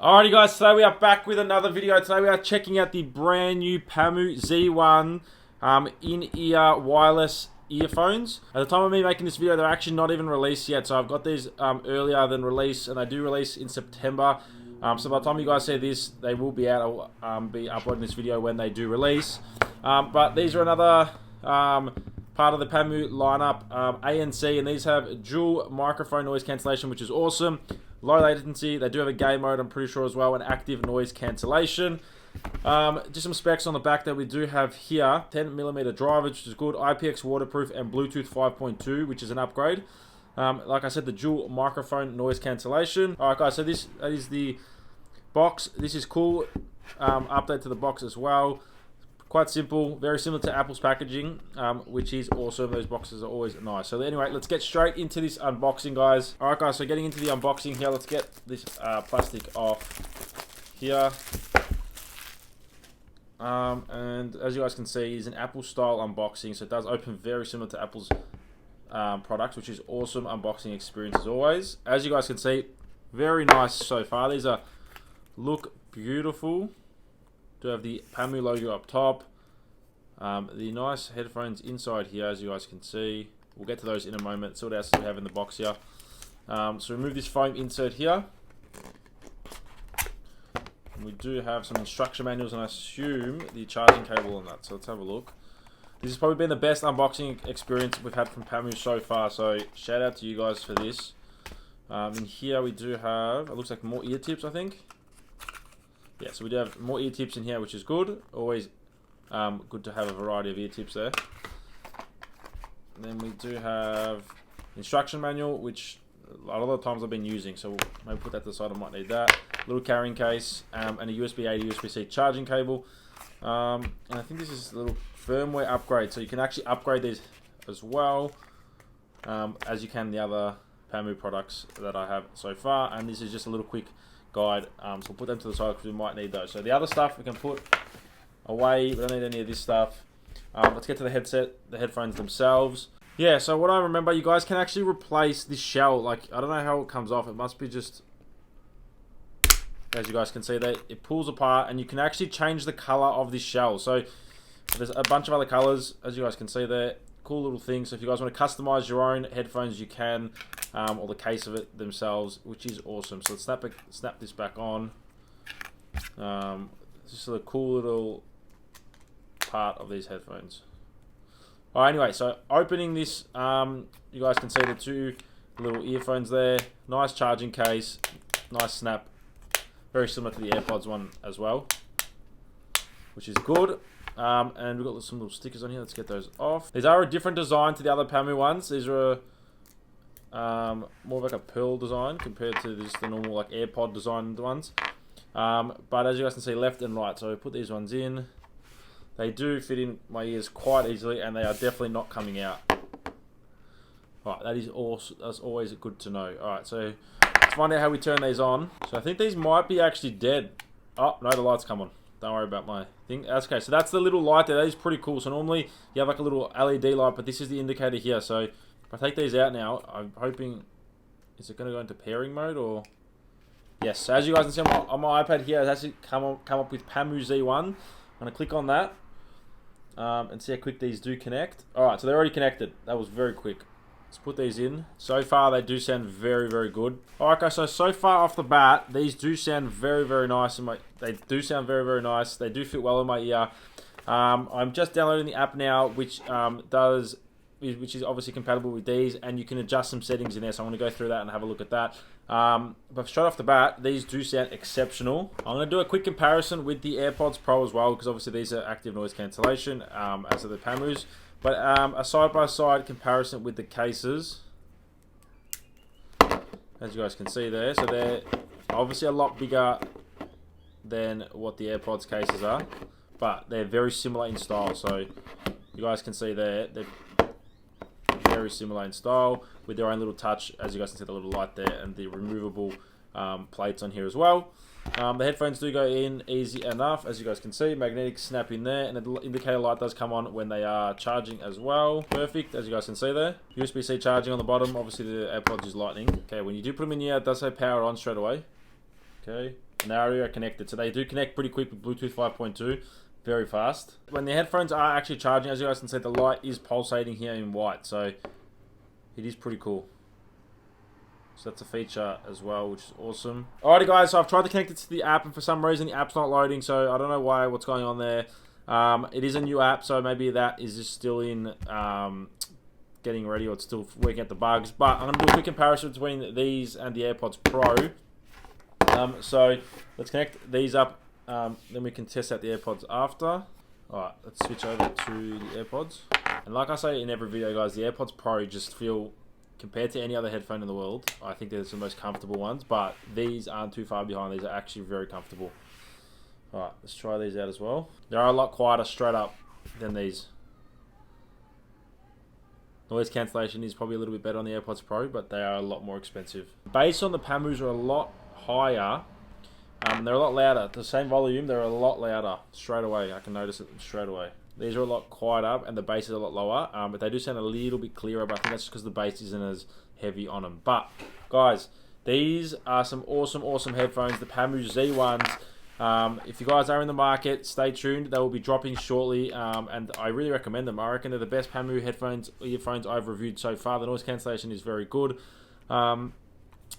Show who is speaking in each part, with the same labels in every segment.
Speaker 1: Alrighty guys, today we are back with another video. Today we are checking out the brand new Pamu Z1 in-ear wireless earphones. At the time of me making this video, they're actually not even released yet. So I've got these earlier than release, and they do release in September. So by the time you guys see this, they will be out. I'll be uploading this video when they do release. But these are another part of the Pamu lineup, ANC, and these have dual microphone noise cancellation, which is awesome. Low latency. They do have a game mode, I'm pretty sure, as well, and active noise cancellation. Just some specs on the back that we do have here. 10mm driver, which is good. IPX waterproof and Bluetooth 5.2, which is an upgrade. Like I said, the dual microphone noise cancellation. Alright guys, so that is the box. This is cool. Update to the box as well. Quite simple, very similar to Apple's packaging, which is awesome. Those boxes are always nice. So anyway, let's get straight into this unboxing, guys. Alright guys, so getting into the unboxing here, let's get this plastic off here. And as you guys can see, it's an Apple style unboxing, so it does open very similar to Apple's products, which is awesome unboxing experience as always. As you guys can see, very nice so far. These look beautiful. Do have the Pamu logo up top. The nice headphones inside here, as you guys can see. We'll get to those in a moment. See what else we have in the box here. So remove this foam insert here. And we do have some instruction manuals, and I assume the charging cable on that. So let's have a look. This has probably been the best unboxing experience we've had from Pamu so far. So shout out to you guys for this. In here we do have, it looks like more ear tips, I think. Yeah, so we do have more ear tips in here, which is good. Always good to have a variety of ear tips there. And then we do have instruction manual, which a lot of the times I've been using, so we'll maybe put that to the side. I might need that. Little carrying case, and a USB-A to USB-C charging cable. And I think this is a little firmware upgrade, so you can actually upgrade these as well, as you can the other Pamu products that I have so far. And this is just a little quick guide, so we'll put them to the side because we might need those. So the other stuff we can put away. We don't need any of this stuff. Let's get to the headset, the headphones themselves. Yeah, so what I remember, you guys can actually replace this shell. Like, I don't know how it comes off. It must be just, as you guys can see there, it pulls apart, and you can actually change the color of this shell. So there's a bunch of other colors, as you guys can see there. Cool little thing. So if you guys want to customize your own headphones, you can, or the case of it themselves, which is awesome. So let's snap this back on. It's just a cool little part of these headphones. Alright, anyway, so opening this, you guys can see the two little earphones there. Nice charging case, nice snap. Very similar to the AirPods one as well, which is good. And we've got some little stickers on here. Let's get those off. These are a different design to the other Pamu ones. These are more of like a pearl design compared to just the normal like AirPod designed ones. But as you guys can see, left and right. So we put these ones in. They do fit in my ears quite easily, and they are definitely not coming out. Alright, that is awesome. That's always good to know. Alright, so let's find out how we turn these on. So I think these might be actually dead. Oh, no, the lights come on. Don't worry about my thing. That's okay. So that's the little light there. That is pretty cool. So normally you have like a little LED light, but this is the indicator here. So if I take these out now, I'm hoping, is it going to go into pairing mode or? Yes. So as you guys can see on my iPad here, it's actually come up with Pamu Z1. I'm going to click on that and see how quick these do connect. All right. So they're already connected. That was very quick. Let's put these in. So far, they do sound very, very good. All right, guys. So far off the bat, these do sound very, very nice. They do sound very, very nice. They do fit well in my ear. I'm just downloading the app now, which is obviously compatible with these, and you can adjust some settings in there. So I'm going to go through that and have a look at that. But straight off the bat, these do sound exceptional. I'm going to do a quick comparison with the AirPods Pro as well, because obviously these are active noise cancellation, as are the Pamus. But a side-by-side comparison with the cases, as you guys can see there. So they're obviously a lot bigger than what the AirPods cases are, but they're very similar in style. So you guys can see there, they're very similar in style with their own little touch. As you guys can see, the little light there and the removable plates on here as well. The headphones do go in easy enough, as you guys can see. Magnetic snap in there, and the indicator light does come on when they are charging as well. Perfect, as you guys can see there. USB-C charging on the bottom. Obviously the AirPods is lightning. Okay, when you do put them in here, it does say power on straight away. Okay, and they are connected. So they do connect pretty quick with Bluetooth 5.2, very fast. When the headphones are actually charging, as you guys can see, the light is pulsating here in white, so it is pretty cool. So that's a feature as well, which is awesome. Alrighty guys, so I've tried to connect it to the app, and for some reason the app's not loading, so I don't know what's going on there. It is a new app, so maybe that is just still in getting ready, or it's still working out the bugs. But I'm going to do a quick comparison between these and the AirPods Pro. So let's connect these up, then we can test out the AirPods after. Alright, let's switch over to the AirPods. And like I say in every video guys, the AirPods Pro just feel, compared to any other headphone in the world, I think they're the most comfortable ones, but these aren't too far behind. These are actually very comfortable. Alright, let's try these out as well. They are a lot quieter straight up than these. Noise cancellation is probably a little bit better on the AirPods Pro, but they are a lot more expensive. Bass on the Pamus are a lot higher. They're a lot louder. The same volume, they're a lot louder straight away. I can notice it straight away. These are a lot quieter and the bass is a lot lower, but they do sound a little bit clearer, but I think that's just because the bass isn't as heavy on them. But guys, these are some awesome headphones, the Pamu Z1s. If you guys are in the market, stay tuned. They will be dropping shortly, and I really recommend them. I reckon they're the best Pamu earphones I've reviewed so far. The noise cancellation is very good.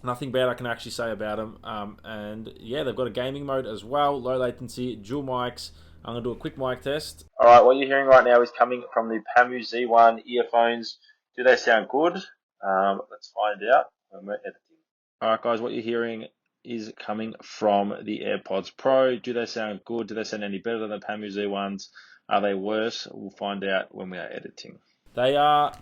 Speaker 1: Nothing bad I can actually say about them. And yeah, they've got a gaming mode as well, low latency, dual mics. I'm going to do a quick mic test. Alright, what you're hearing right now is coming from the Pamu Z1 earphones. Do they sound good? Let's find out when we're editing. Alright guys, what you're hearing is coming from the AirPods Pro. Do they sound good? Do they sound any better than the Pamu Z1s? Are they worse? We'll find out when we are editing. They are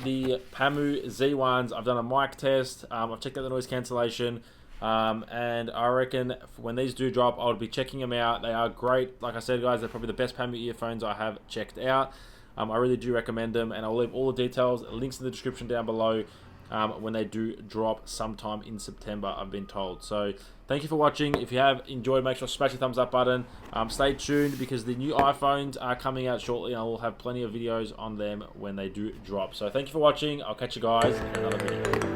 Speaker 1: the Pamu Z1s. I've done a mic test. I've checked out the noise cancellation. And I reckon when these do drop, I'll be checking them out. They are great. Like I said, guys, they're probably the best Pamu earphones I have checked out. I really do recommend them, and I'll leave all the details, links in the description down below when they do drop sometime in September, I've been told. So thank you for watching. If you have enjoyed, make sure to smash the thumbs up button. Stay tuned because the new iPhones are coming out shortly, and I will have plenty of videos on them when they do drop. So thank you for watching. I'll catch you guys in another video.